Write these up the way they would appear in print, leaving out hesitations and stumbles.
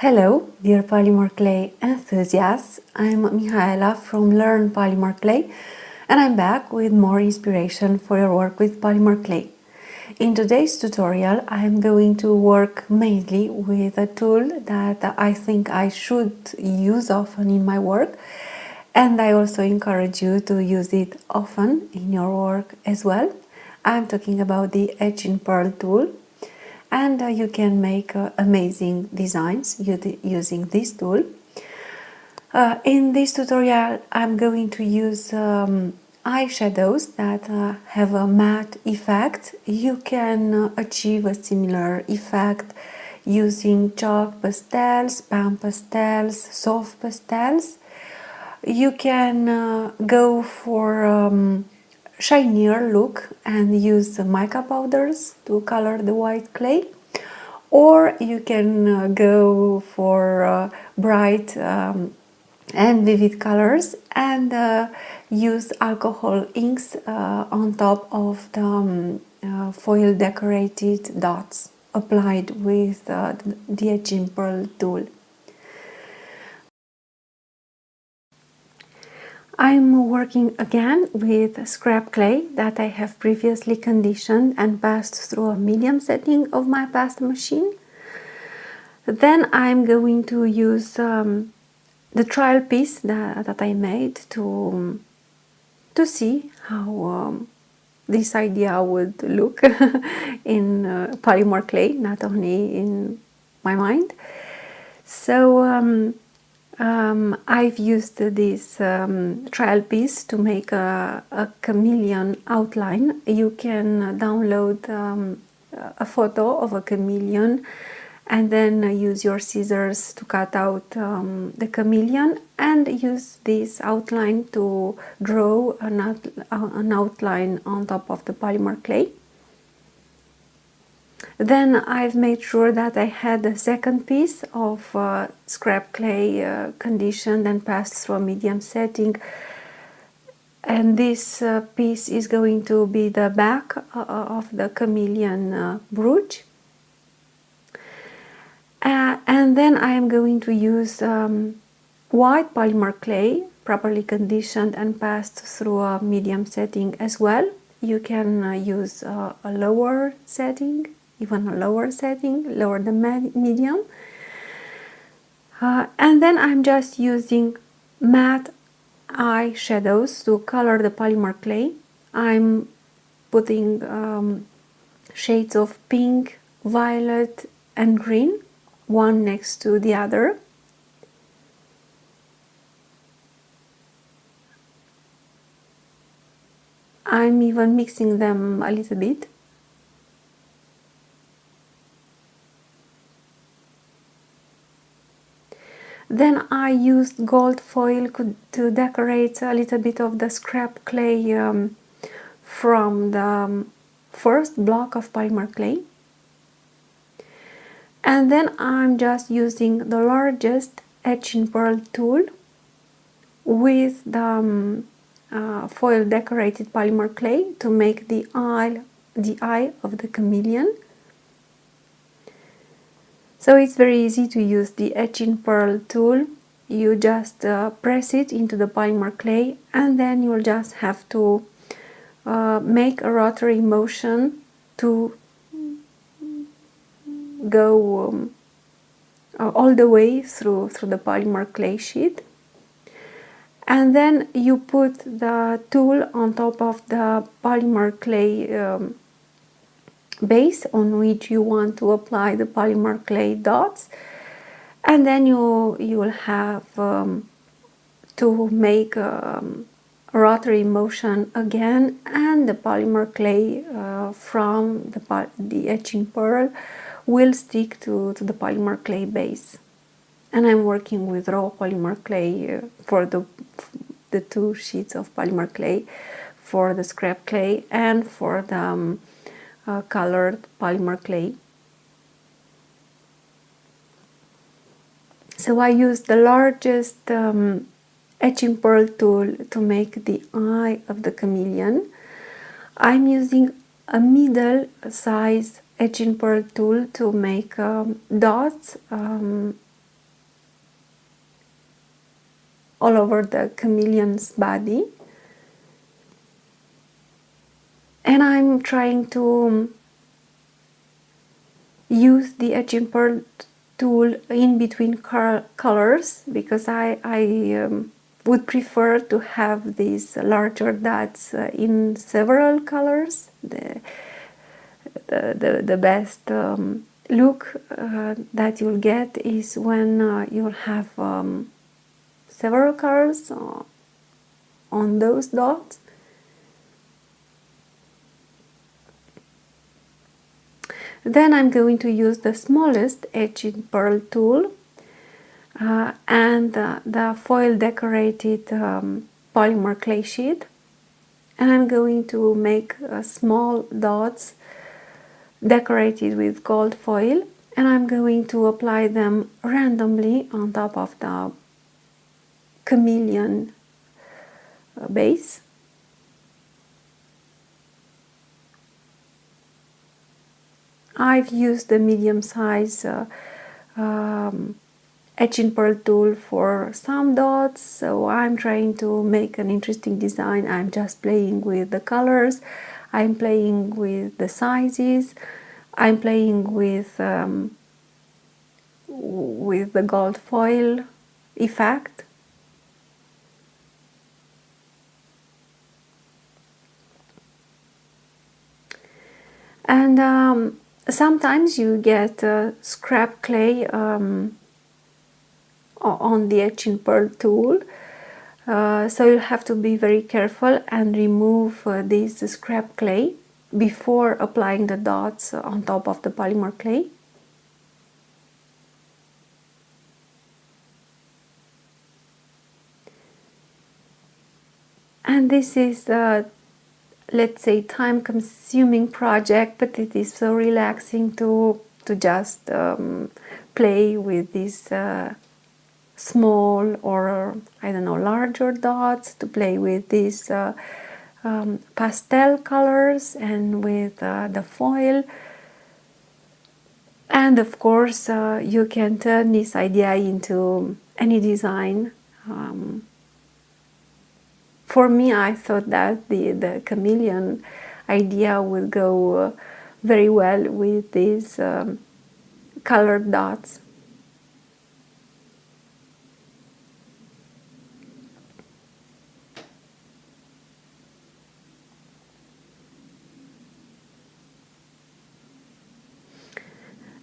Hello, dear Polymer Clay enthusiasts. I'm Mihaela from Learn Polymer Clay, and I'm back with more inspiration for your work with Polymer Clay. In today's tutorial, I'm going to work mainly with a tool that I think I should use often in my work, and I also encourage you to use it often in your work as well. I'm talking about the Etch in Pearl tool. And you can make amazing designs using this tool. In this tutorial I'm going to use eyeshadows that have a matte effect. You can achieve a similar effect using chalk pastels, pan pastels, soft pastels. You can go for shinier look and use mica powders to color the white clay, or you can go for bright and vivid colors and use alcohol inks on top of the foil decorated dots applied with the Etch in Pearl tool. I'm working again with scrap clay that I have previously conditioned and passed through a medium setting of my pastel machine. Then I'm going to use the trial piece that I made to see how this idea would look in polymer clay, not only in my mind. So I've used this trial piece to make a chameleon outline. You can download a photo of a chameleon and then use your scissors to cut out the chameleon and use this outline to draw an outline on top of the polymer clay. Then I've made sure that I had a second piece of scrap clay conditioned and passed through a medium setting, and this piece is going to be the back of the chameleon brooch. And then I am going to use white polymer clay, properly conditioned and passed through a medium setting as well. You can use a lower setting, even a lower setting, lower than medium. And then I'm just using matte eyeshadows to color the polymer clay. I'm putting shades of pink, violet and green, one next to the other. I'm even mixing them a little bit. Then I used gold foil to decorate a little bit of the scrap clay from the first block of polymer clay. And then I'm just using the largest Etch in Pearl tool with the foil decorated polymer clay to make the eye of the chameleon. So it's very easy to use the Etch in Pearl tool. You just press it into the polymer clay and then you'll just have to make a rotary motion to go all the way through the polymer clay sheet. And then you put the tool on top of the polymer clay base on which you want to apply the polymer clay dots, and then you will have to make a rotary motion again, and the polymer clay from the Etch in Pearl will stick to the polymer clay base. And I'm working with raw polymer clay for the two sheets of polymer clay, for the scrap clay and for the colored polymer clay. So I used the largest Etch in Pearl tool to make the eye of the chameleon. I'm using a middle size Etch in Pearl tool to make dots all over the chameleon's body. And I'm trying to use the edging pearl tool in between colors, because I would prefer to have these larger dots in several colors. The best look that you'll get is when you'll have several colors on those dots. Then I'm going to use the smallest edging pearl tool and the foil decorated polymer clay sheet, and I'm going to make small dots decorated with gold foil, and I'm going to apply them randomly on top of the chameleon base. I've used the medium size etching pearl tool for some dots, so I'm trying to make an interesting design. I'm just playing with the colors, I'm playing with the sizes, I'm playing with the gold foil effect. And sometimes you get scrap clay on the etching pearl tool, so you'll have to be very careful and remove this scrap clay before applying the dots on top of the polymer clay. And this is let's say time-consuming project, but it is so relaxing to just play with these small or I don't know, larger dots, to play with these pastel colors and with the foil. And of course you can turn this idea into any design. For me, I thought that the chameleon idea would go very well with these colored dots.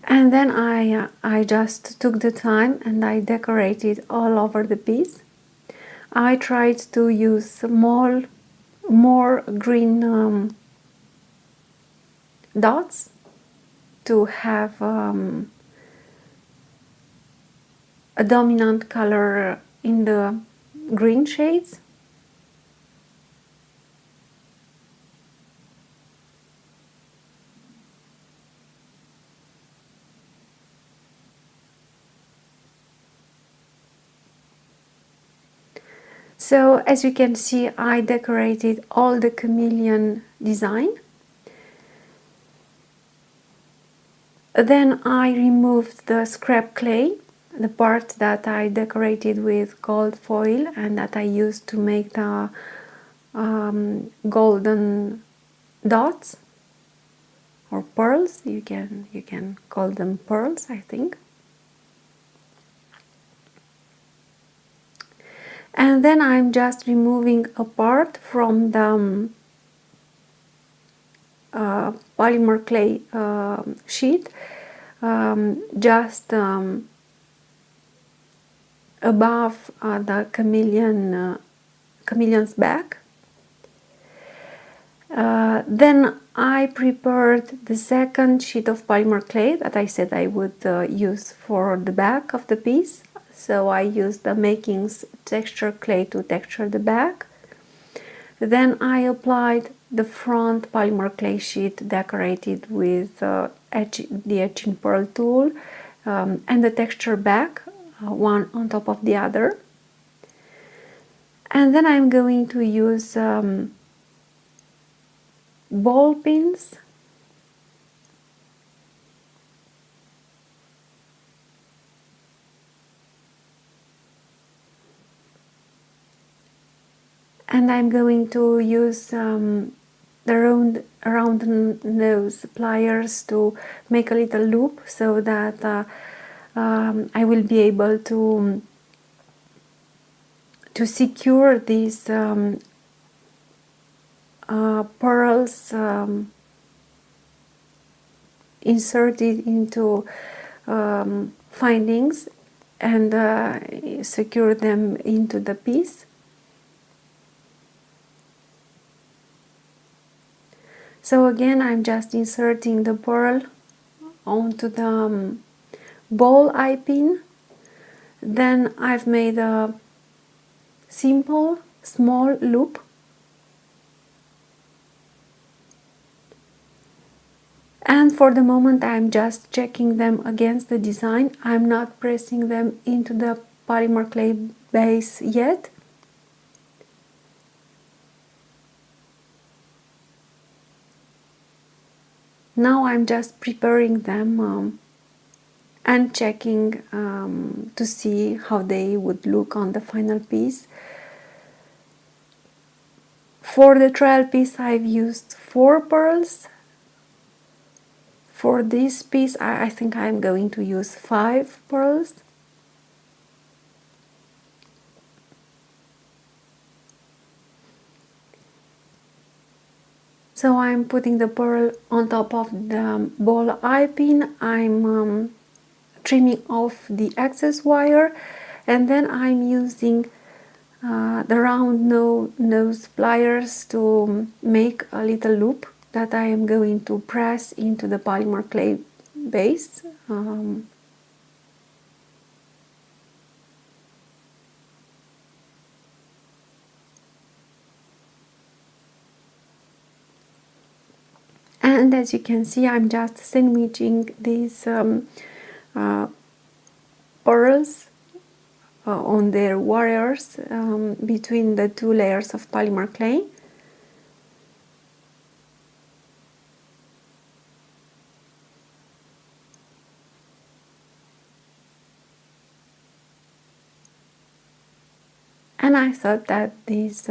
And then I just took the time and I decorated all over the piece. I tried to use more green dots to have a dominant color in the green shades. So as you can see, I decorated all the chameleon design. Then I removed the scrap clay, the part that I decorated with gold foil and that I used to make the golden dots or pearls. You can call them pearls, I think. And then I'm just removing a part from the polymer clay sheet, just above the chameleon's back. Then I prepared the second sheet of polymer clay that I said I would use for the back of the piece. So I used the Makings texture clay to texture the back. Then I applied the front polymer clay sheet decorated with the etching pearl tool and the texture back, one on top of the other. And then I'm going to use ball pins And I'm going to use the round nose pliers to make a little loop so that I will be able to secure these pearls inserted into findings and secure them into the piece. So again, I'm just inserting the pearl onto the ball eye pin. Then I've made a simple small loop, and for the moment I'm just checking them against the design. I'm not pressing them into the polymer clay base yet. Now I'm just preparing them and checking to see how they would look on the final piece. For the trial piece I've used 4 pearls. For this piece I think I'm going to use 5 pearls. So I'm putting the pearl on top of the ball eye pin. I'm trimming off the excess wire, and then I'm using the round nose pliers to make a little loop that I am going to press into the polymer clay base. And as you can see, I'm just sandwiching these pearls on their wires between the 2 layers of polymer clay. And I thought that these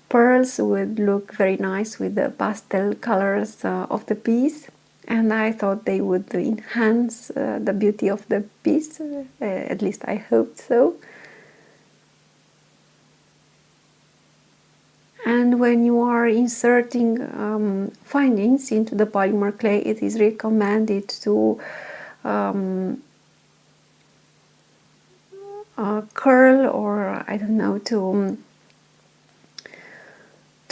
pearls would look very nice with the pastel colors of the piece, and I thought they would enhance the beauty of the piece, at least I hoped so. And when you are inserting findings into the polymer clay, it is recommended to curl, or I don't know, to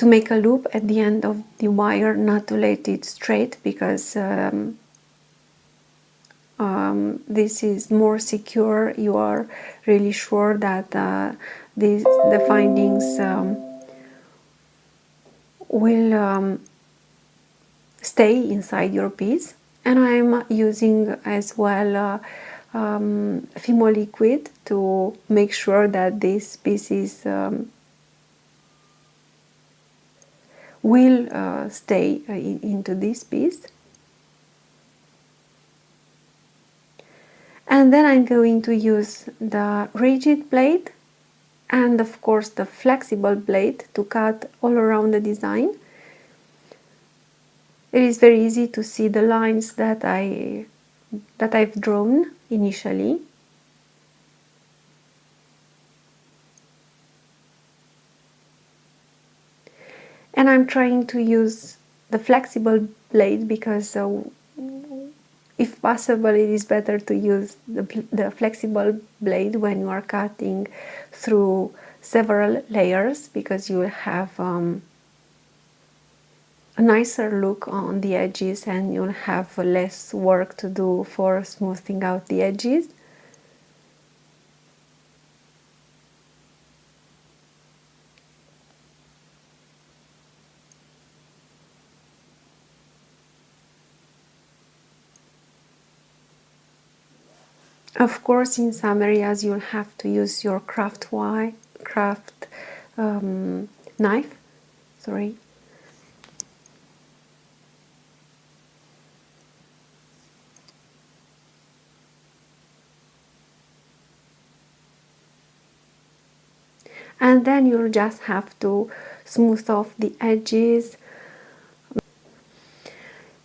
make a loop at the end of the wire, not to let it straight, because this is more secure. You are really sure that the findings will stay inside your piece. And I'm using as well Fimo liquid to make sure that this piece is will stay into this piece. And then I'm going to use the rigid blade and of course the flexible blade to cut all around the design. It is very easy to see the lines that I've drawn initially. And I'm trying to use the flexible blade because if possible, it is better to use the flexible blade when you are cutting through several layers, because you will have a nicer look on the edges and you'll have less work to do for smoothing out the edges. Of course, in some areas you'll have to use your craft knife. Sorry. and then you'll just have to smooth off the edges.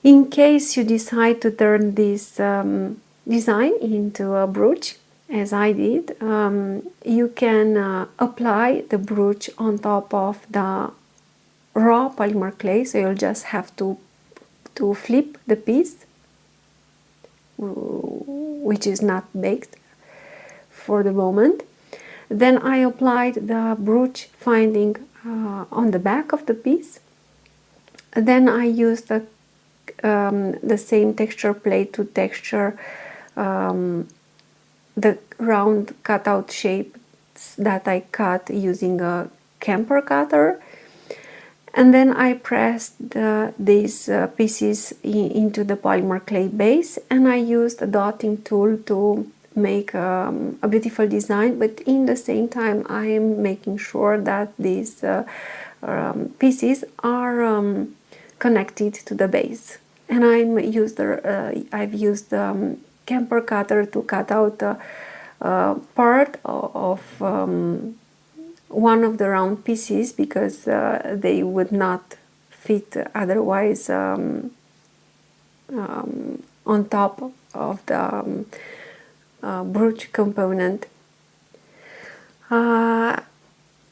In case you decide to turn this design into a brooch, as I did, you can apply the brooch on top of the raw polymer clay, so you'll just have to flip the piece, which is not baked for the moment. Then I applied the brooch finding on the back of the piece. Then I used the same texture plate to texture the round cutout shapes that I cut using a camper cutter. And then I pressed these pieces into the polymer clay base, and I used a dotting tool to make a beautiful design, but in the same time I am making sure that these pieces are connected to the base. And I've used camper cutter to cut out part of one of the round pieces, because they would not fit otherwise on top of the brooch component.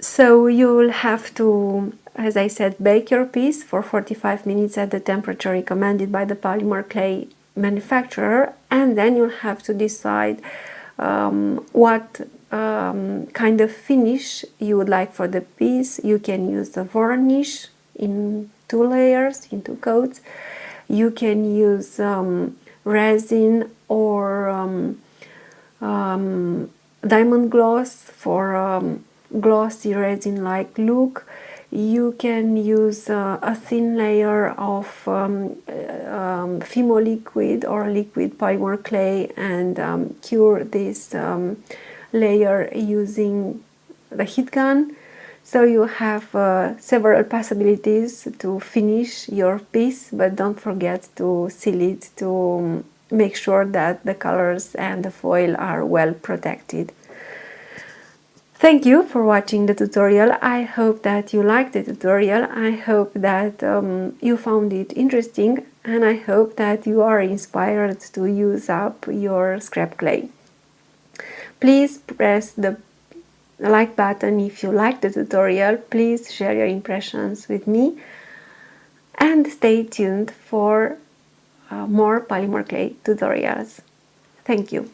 So you'll have to, as I said, bake your piece for 45 minutes at the temperature recommended by the polymer clay manufacturer, and then you'll have to decide what kind of finish you would like for the piece. You can use the varnish in 2 layers, in 2 coats. You can use resin or diamond gloss for glossy resin-like look. You can use a thin layer of Fimo liquid or liquid polymer clay and cure this layer using the heat gun. So you have several possibilities to finish your piece, but don't forget to seal it to make sure that the colors and the foil are well protected. Thank you for watching the tutorial. I hope that you liked the tutorial. I hope that you found it interesting, and I hope that you are inspired to use up your scrap clay. Please press the like button if you liked the tutorial. Please share your impressions with me, and stay tuned for more polymer clay tutorials. Thank you.